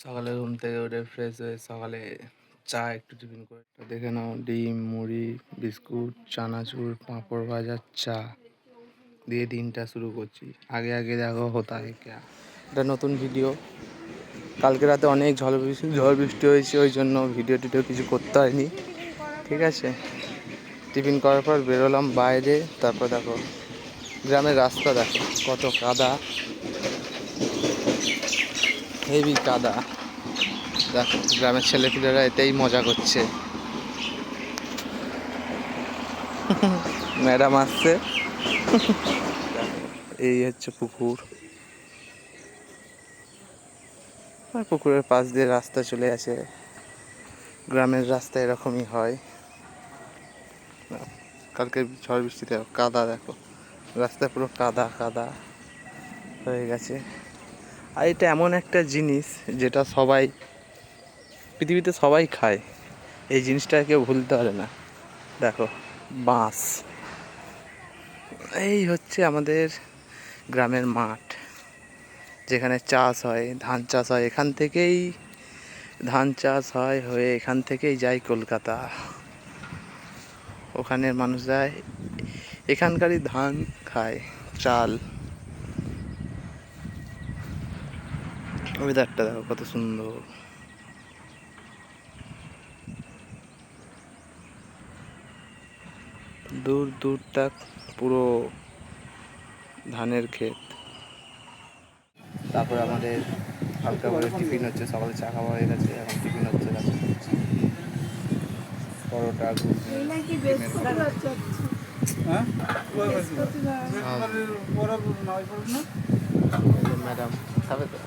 সকালে ঘুম থেকে উঠে ফ্রেশ হয়ে সকালে চা একটু টিফিন করে তো দেখে নাও, ডিম, মুড়ি, বিস্কুট, চানাচুর, পাঁপড় ভাজা, চা দিয়ে দিনটা শুরু করছি। আগে আগে দেখো হতা হে ক্যা। এটা নতুন ভিডিও। কালকে রাতে অনেক ঝড় বৃষ্টি হয়েছে, ওই জন্য ভিডিও টিডিও কিছু করতে হয়নি। ঠিক আছে, টিফিন করার পর বেরোলাম বাইরে। তারপর দেখো গ্রামের রাস্তা, দেখো কত কাদা, হেভি কাদা। দেখো গ্রামের ছেলেপিলেরা এতেই মজা করছে। ম্যাডাম আসছে। এই হচ্ছে পুকুর, আর পুকুরের পাশ দিয়ে রাস্তা চলে আসে। গ্রামের রাস্তা এরকমই হয়। কালকে ঝড় বৃষ্টিতে কাদা, দেখো রাস্তা পুরো কাদা কাদা হয়ে গেছে। আর এটা এমন একটা জিনিস যেটা সবাই পৃথিবীতে সবাই খায়, এই জিনিসটা কেউ ভুলতে পারে না। দেখো বাঁশ, এই হচ্ছে আমাদের গ্রামের মাঠ, যেখানে চাষ হয়, ধান চাষ হয়। এখান থেকেই ধান চাষ হয়, হয়ে এখান থেকেই যায় কলকাতা। ওখানের মানুষরা এখানকারই ধান খায়, চাল। ওয়েদারটা দেখো কত সুন্দর। দূর দূর তক পুরো ধানের ক্ষেত। তারপরে আমাদের হালকা করে টিফিন হচ্ছে, সকালে চা খাওয়া হয়ে গেছে, এখন টিফিন হচ্ছে। দেখো পরোটা, ম্যাডাম খাবে তো।